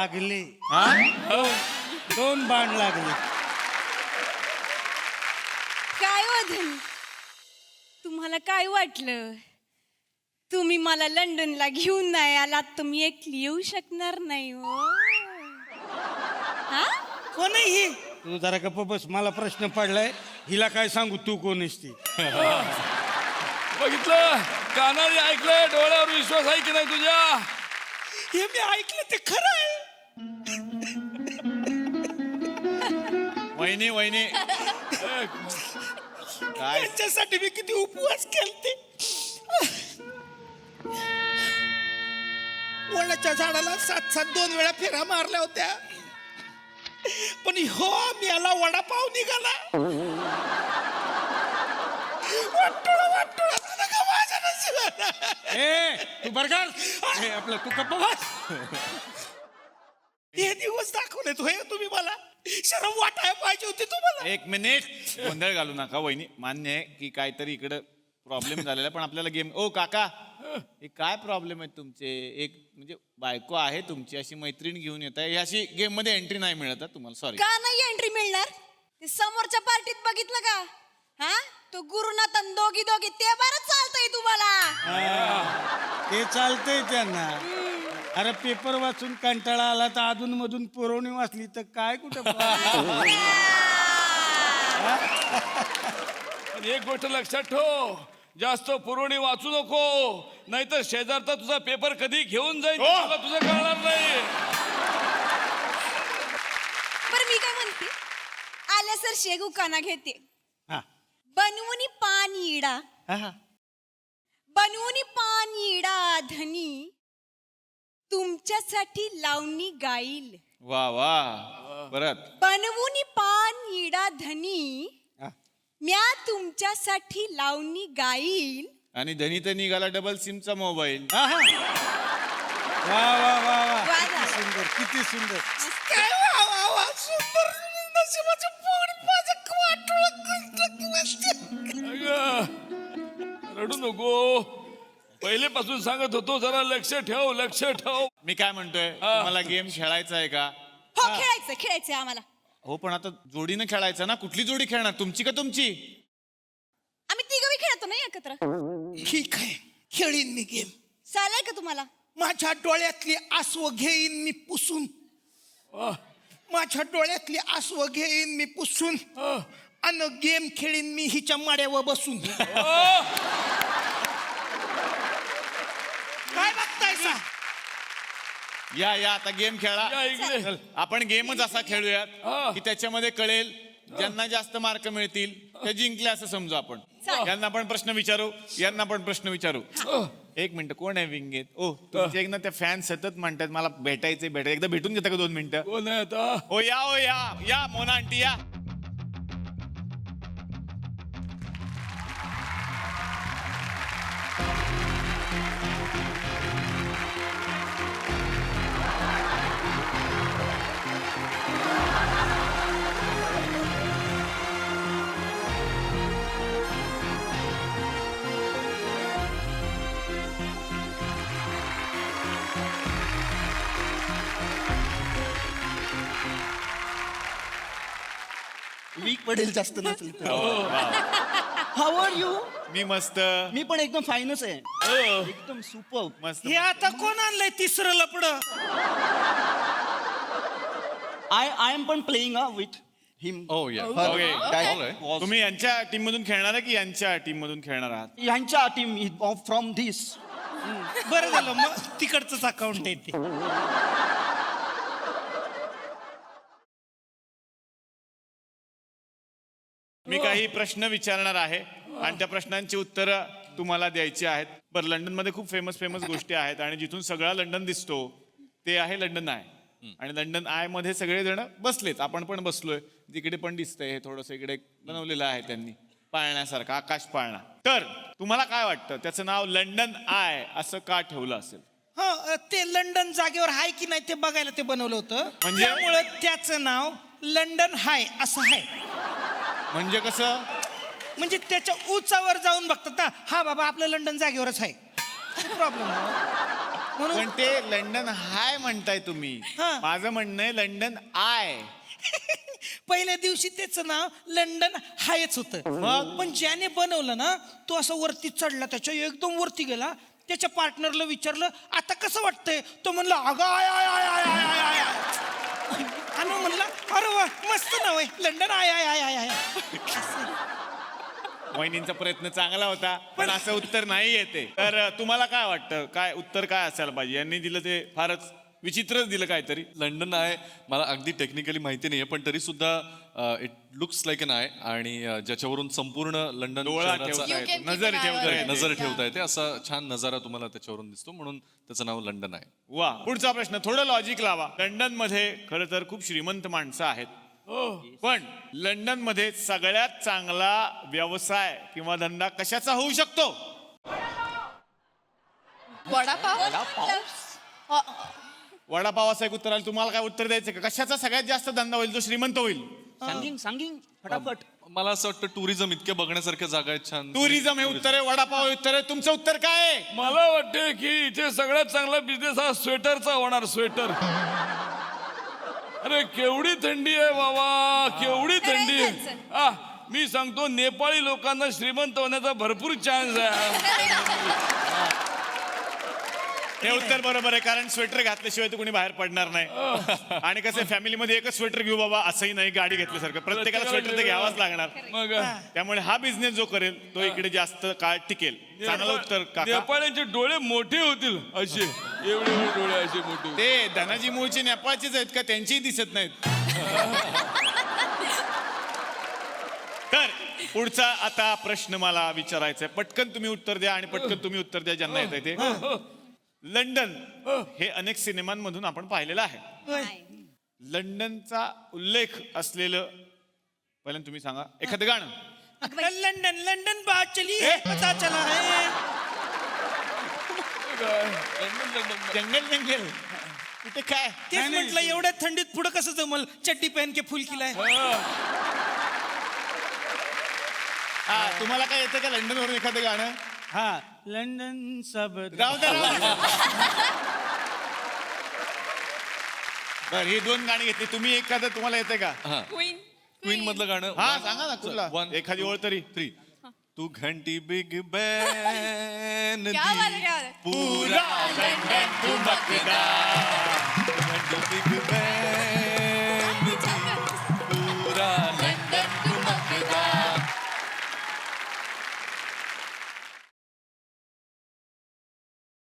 लागले. हा? 2 बाण लागले. काय धनी तुम्हाला काय वाटलं तुम्ही मला लंडनला घेऊन नाही आलात तुम्ही एकली येऊ शकणार नाही हो हा कोण आहे ही? तू जरा गप्प बस. मला प्रश्न पडलाय. हिला काय सांगू तू कोण आहेस ती? बघितलं कानाने ऐकलंय डोळ्यावर विश्वास आहे की नाही तुझ्या? हे मी ऐकलं ते खरं आहे. वहिनी वहिनी काय त्यांच्यासाठी मी किती उपवास केलते. वडाच्या झाडाला 7-7 2 वेळा फेऱ्या मारल्या होत्या. पण हो मी याला वडापाव निघाला. तू बरगार आपलं तू गप्प बस. हे दिवस दाखवलेत होय तुम्ही मला. शरम वाटायला पाहिजे होती तुम्हाला. 1 मिनिट गोंधळ घालू नका वहिनी. मान्य आहे की काहीतरी इकडं प्रॉब्लेम झालेला पण आपल्याला गेम. ओ काका हे काय प्रॉब्लेम आहे तुमचे? एक म्हणजे बायको आहे तुमची अशी मैत्रीण घेऊन येत आहे अशी गेम मध्ये एंट्री नाही मिळत तुम्हाला. सॉरी. का नाही एंट्री मिळणार ते समोरच्या पार्टीत बघितलं का हा तो गुरुनाथन दोघी ते बरं चालतंय तुम्हाला. ते चालतंय त्यांना. अरे पेपर वाचून कंटाळा आला तर अधून मधून पुरवणी वाचली तर काय कुठं. पण एक गोष्ट लक्षात ठेव जास्त पुरवणी वाचू नको नाहीतर शेजारचा तुझा पेपर कधी घेऊन जाईल तुला तुझं कळणार नाही. बरं मी काय म्हणते आल्या सर शेगू काना घेते हा. बनवून पाणी इडा हा. बनवून पाणी इडा धनी तुमच्यासाठी लावणी गाईल. वा वा परत. बनवून पाणी इडा धनी हा. म्या तुमच्यासाठी लावणी गाईल. आणि धनी तर निघाला डबल सिमचा मोबाईल. हा, हा. वा वा वा वा वा किती वा. सुंदर किती सुंदर. काय वा वा वा सुंदर. नशिबाचं पोट माझं अगं, रडू नको पहिलेपासून सांगत होतो जरा लक्ष ठेव. मी काय म्हणतोय तुम्हाला गेम खेळायचा आहे का? हो खेळायचं आम्हाला. हो पण आता जोडीनं खेळायचं ना. कुठली जोडी खेळणार तुमची का तुमची? आम्ही तिघही खेळतो नाही एकत्र. ठीक आहे खेळीन मी गेम. चालेल का तुम्हाला? माझ्या डोळ्यातली आसव घेईन मी पुसून. माझ्या डोळ्यातली आसव घेईन मी पुसून. अन गेम खेळीन मी हिच्या माड्यावर बसून. काय बघतायसा? या आता गेम खेळा. या इकडे. चल, आपण गेमच असा खेळूयात की त्याच्यामध्ये कळेल ज्यांना जास्त मार्क मिळतील ते जिंकले असं समजू आपण. चालेल. यांना पण प्रश्न विचारू यांना पण प्रश्न विचारू. 1 मिनिट कोण आहे विंगेत? ओ तुमचे एक ना त्या फॅन सतत म्हणतात मला भेटायचं एकदा भेटून घेता का 2 मिनिटं? कोण आहे आता? ओ या मोना आंटी या. वीक पडेल जास्त नसेल तर. How are you? मी मस्त. मी पण एकदम फाईनच आहे. एकदम सुपर. मस्त. हे आता कोण आणलंय तिसरं लपड? आय एम पण प्लेइंग विथ हिम. ओ या तुम्ही यांच्या टीम मधून खेळणार आहे की यांच्या टीम मधून खेळणार आहात? ह्यांच्या टीम फ्रॉम धिस. बरं झालं मग तिकडचंच अकाउंट आहे ते. मी काही प्रश्न विचारणार आहे आणि त्या प्रश्नांची उत्तरं तुम्हाला द्यायची आहेत. बरं लंडनमध्ये खूप फेमस गोष्टी आहेत आणि जिथून सगळा लंडन दिसतो ते आहे लंडन आय. आणि लंडन आय मध्ये सगळे जण बसलेत. आपण पण बसलोय. तिकडे पण दिसतंय हे थोडंसं इकडे बनवलेलं आहे त्यांनी पाळण्यासारखं आकाश पाळणा. तर तुम्हाला काय वाटतं त्याचं नाव लंडन आय असं का ठेवलं असेल? हा ते लंडन जागेवर हाय की नाही ते बघायला ते बनवलं होतं. म्हणजे? त्यामुळे त्याचं नाव लंडन हाय असं आहे. म्हणजे कसं? म्हणजे त्याच्या उंचावर जाऊन बघतात ना. हा बाबा आपलं लंडन जागेवरच आहे. प्रॉब्लेम पण ते लंडन हाय म्हणताय तुम्ही. हा. माझं म्हणणं आहे लंडन आय. पहिल्या दिवशी त्याचं नाव लंडन हायच होतं. मग? पण ज्याने बनवलं ना तो असं वरती चढला, त्याच्या एकदम वरती गेला. त्याच्या पार्टनरला विचारलं आता कसं वाटतंय, तो म्हणला अगं आय आय आय आय आय आय आय आय. आणि म्हणला अरे वा मस्त नाव आहे लंडन आय आय आय आय आय. वहिनींचा प्रयत्न चांगला होता पण असं उत्तर नाही येते. तर तुम्हाला काय वाटतं, काय उत्तर काय असायला पाहिजे? यांनी दिलं ते फारच विचित्रच दिलं काहीतरी. लंडन आहे मला अगदी टेक्निकली माहिती नाहीये पण तरी सुद्धा it looks like an AI आणि ज्याच्यावरून संपूर्ण लंडन डोळा शहराचा ठेवता You येतो, can नजर keep an eye ठेवता on येते. नजर ठेवता येते असा छान नजारा तुम्हाला त्याच्यावरून दिसतो म्हणून त्याचं नाव लंडन आहे. वा. पुढचा प्रश्न थोडं लॉजिक लावा. लंडन मध्ये खरं तर खूप श्रीमंत माणसं आहेत, पण लंडन मध्ये सगळ्यात चांगला व्यवसाय किंवा धंदा कशाचा होऊ शकतो? वडापाव. वडापावाचं एक उत्तर आलं. तुम्हाला काय उत्तर द्यायचं का? कशाचा सगळ्यात जास्त धंदा होईल, जो श्रीमंत होईल? सांगिंग फटाफट. मला असं वाटतं टुरिझम इतक्या बघण्यासारख्या जागा आहेत छान. टुरिझम हे उत्तर आहे, वडापाव हे उत्तर आहे. तुमचं उत्तर काय आहे? मला वाटते की इथे सगळ्यात चांगला बिझनेस हा स्वेटरचा होणार. स्वेटर. अरे केवढी थंडी आहे बाबा, केवडी थंडी आहे. आ, मी सांगतो नेपाळी लोकांना श्रीमंत होण्याचा भरपूर चान्स आहे. हे उत्तर बरोबर आहे, कारण स्वेटर घातल्याशिवाय तर कोणी बाहेर पडणार नाही. आणि कसं फॅमिलीमध्ये एकच स्वेटर घेऊ बाबा असंही नाही, गाडी घेतल्यासारखं प्रत्येकाला स्वेटर तर घ्यावाच लागणार. मग त्यामुळे हा बिझनेस जो करेल तो इकडे जास्त काळ टिकेल. चांगलं उत्तर काका. नेपाळ्यांचे डोळे मोठे होतील असे, एवढे एवढे डोळे असे मोठे. ते धनाजी मूळचे नेपाळचेच आहेत का? त्यांचीही दिसत नाहीत. तर पुढचा आता प्रश्न मला विचारायचा आहे. पटकन तुम्ही उत्तर द्या आणि पटकन तुम्ही उत्तर द्या ज्यांना येत आहे ते. लंडन हे अनेक सिनेमांमधून आपण पाहिलेलं आहे. लंडनचा उल्लेख असलेलं पहिल्यांदा तुम्ही सांगा एखादं गाणं. लंडन लंडन बात चली है पता चला है. जंगल जंगल कुठे काय? तेच म्हटलं एवढ्या थंडीत पुढं कसं जमल, चड्डी पहन के फुल किला है. हा, तुम्हाला काय येतं का लंडन वरून एखादं गाणं? हा लंडन सब राहू द्या, राहू द्या. बरं, ही दोन गाणी घेतली. तुम्ही एखादं तुम्हाला येते का? क्वीन मधलं गाणं. हा सांगा ना कुठला One, एखादी ओळ तरी. 3 तू घंटी बिग बॅन क्या बात है, क्या बात है. पूरा लंडन ठुमकदा घंटी बिग